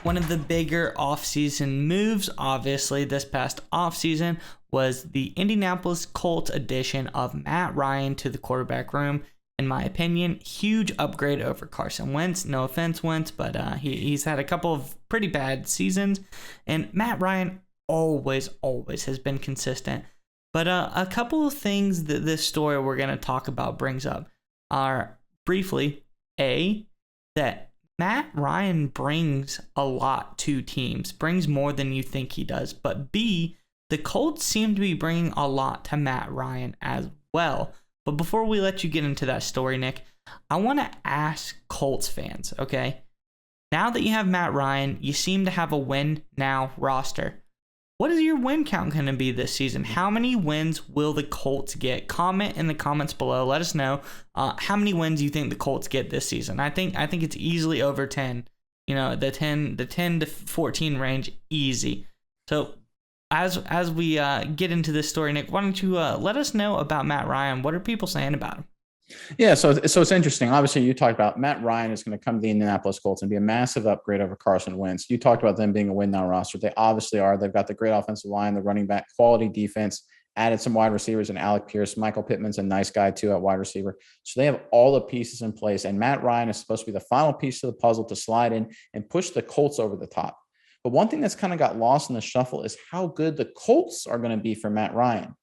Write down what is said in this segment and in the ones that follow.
One of the bigger offseason moves, obviously, this past offseason was the Indianapolis Colts addition of Matt Ryan to the quarterback room. In my opinion, huge upgrade over Carson Wentz. No offense, Wentz, but he's had a couple of pretty bad seasons. And Matt Ryan always has been consistent. But a couple of things that this story we're going to talk about brings up are briefly, that Matt Ryan brings a lot to teams, brings more than you think he does. But B, the Colts seem to be bringing a lot to Matt Ryan as well. But before we let you get into that story, Nick, I want to ask Colts fans, okay? Now that you have Matt Ryan, you seem to have a win now roster. What is your win count going to be this season? How many wins will the Colts get? Comment in the comments below. Let us know how many wins you think the Colts get this season. I think it's easily over 10. You know, the 10 to 14 range, easy. So as we get into this story, Nick, why don't you let us know about Matt Ryan? What are people saying about him? Yeah, so it's interesting. Obviously, you talked about Matt Ryan is going to come to the Indianapolis Colts and be a massive upgrade over Carson Wentz. You talked about them being a win now roster. They obviously are. They've got the great offensive line, the running back, quality defense, added some wide receivers and Alec Pierce. Michael Pittman's a nice guy too at wide receiver. So they have all the pieces in place. And Matt Ryan is supposed to be the final piece of the puzzle to slide in and push the Colts over the top. But one thing that's kind of got lost in the shuffle is how good the Colts are going to be for Matt Ryan.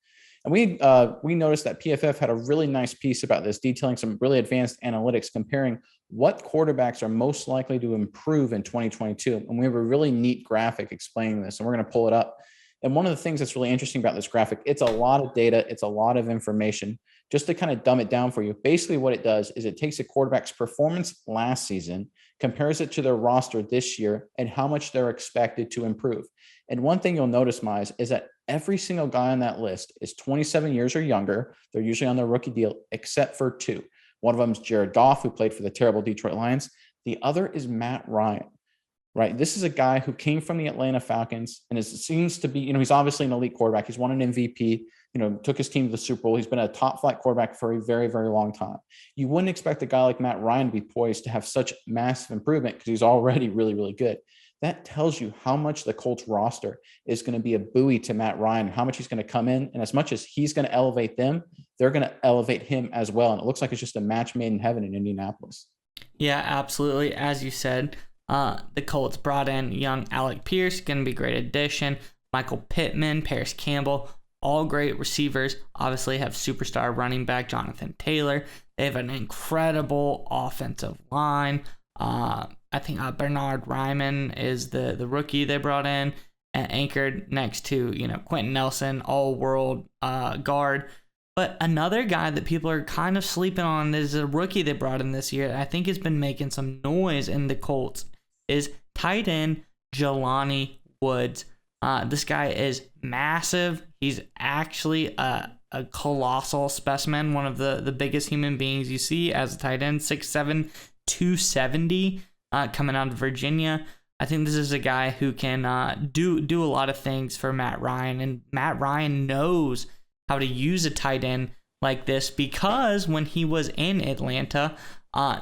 And we noticed that PFF had a really nice piece about this, detailing some really advanced analytics comparing what quarterbacks are most likely to improve in 2022. And we have a really neat graphic explaining this, and we're going to pull it up. And one of the things that's really interesting about this graphic, it's a lot of data, it's a lot of information. Just to kind of dumb it down for you, basically what it does is it takes a quarterback's performance last season, compares it to their roster this year, and how much they're expected to improve. And one thing you'll notice, Mize, is that every single guy on that list is 27 years or younger. They're usually on their rookie deal, except for two. One of them is Jared Goff, who played for the terrible Detroit Lions. The other is Matt Ryan, right? This is a guy who came from the Atlanta Falcons and seems to be, he's obviously an elite quarterback. He's won an MVP, took his team to the Super Bowl. He's been a top flight quarterback for a very, very long time. You wouldn't expect a guy like Matt Ryan to be poised to have such massive improvement because he's already really, really good. That tells you how much the Colts roster is going to be a buoy to Matt Ryan, how much he's going to come in. And as much as he's going to elevate them, they're going to elevate him as well. And it looks like it's just a match made in heaven in Indianapolis. Yeah, absolutely. As you said, the Colts brought in young Alec Pierce, going to be a great addition. Michael Pittman, Paris Campbell, all great receivers. Obviously have superstar running back Jonathan Taylor. They have an incredible offensive line. I think Bernard Ryman is the rookie they brought in, anchored next to Quentin Nelson, all-world guard. But another guy that people are kind of sleeping on is a rookie they brought in this year. I think has been making some noise in the Colts. Is tight end Jelani Woods. This guy is massive. He's actually a colossal specimen, one of the biggest human beings you see as a tight end, 6'7", 270, coming out of Virginia. I think this is a guy who can do a lot of things for Matt Ryan, and Matt Ryan knows how to use a tight end like this because when he was in Atlanta,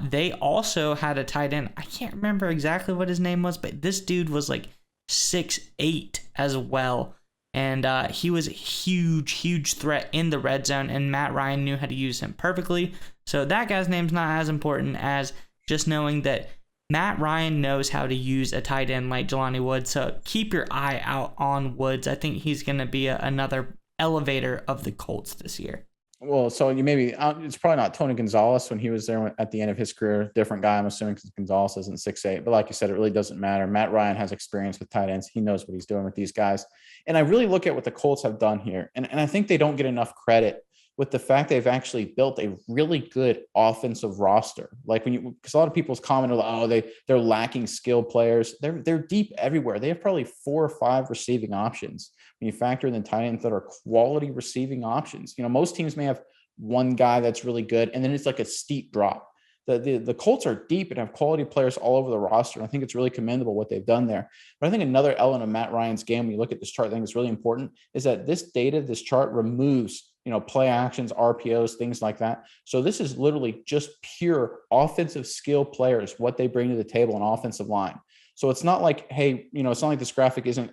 they also had a tight end. I can't remember exactly what his name was, but this dude was like 6'8" as well. And he was a huge threat in the red zone, and Matt Ryan knew how to use him perfectly. So that guy's name's not as important as just knowing that Matt Ryan knows how to use a tight end like Jelani Woods. So keep your eye out on Woods. I think he's going to be another elevator of the Colts this year. Well, so it's probably not Tony Gonzalez when he was there at the end of his career. Different guy, I'm assuming, because Gonzalez isn't 6'8". But like you said, it really doesn't matter. Matt Ryan has experience with tight ends. He knows what he's doing with these guys. And I really look at what the Colts have done here. And I think they don't get enough credit with the fact they've actually built a really good offensive roster. Like because a lot of people's comment are like, oh, they're lacking skilled players. They're deep everywhere. They have probably 4 or 5 receiving options. When you factor in the tight ends that are quality receiving options, most teams may have one guy that's really good, and then it's like a steep drop. The Colts are deep and have quality players all over the roster. And I think it's really commendable what they've done there. But I think another element of Matt Ryan's game, when you look at this chart, I think is really important, is that this chart removes play actions, RPOs, things like that. So this is literally just pure offensive skill players, what they bring to the table in offensive line. So it's not like, hey, it's not like this graphic isn't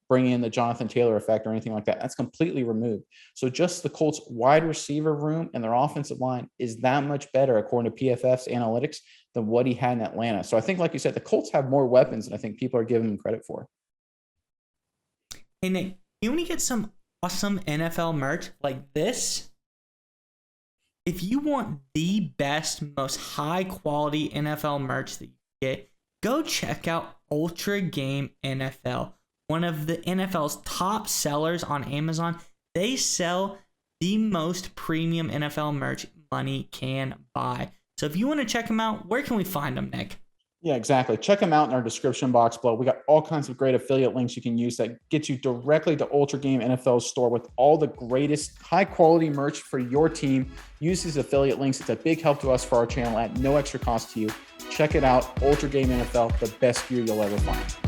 bringing in the Jonathan Taylor effect or anything like that. That's completely removed. So just the Colts wide receiver room and their offensive line is that much better, according to PFF's analytics, than what he had in Atlanta. So I think, like you said, the Colts have more weapons than I think people are giving them credit for. Hey, Nick, you want to get some awesome NFL merch like this? If you want the best, most high quality NFL merch that you get, go check out Ultra Game NFL, one of the NFL's top sellers on Amazon. They sell the most premium NFL merch money can buy. So if you want to check them out, where can we find them, Nick? Yeah, exactly. Check them out in our description box below. We got all kinds of great affiliate links you can use that get you directly to Ultra Game NFL's store with all the greatest high quality merch for your team. Use these affiliate links. It's a big help to us for our channel at no extra cost to you. Check it out. Ultra Game NFL, the best gear you'll ever find.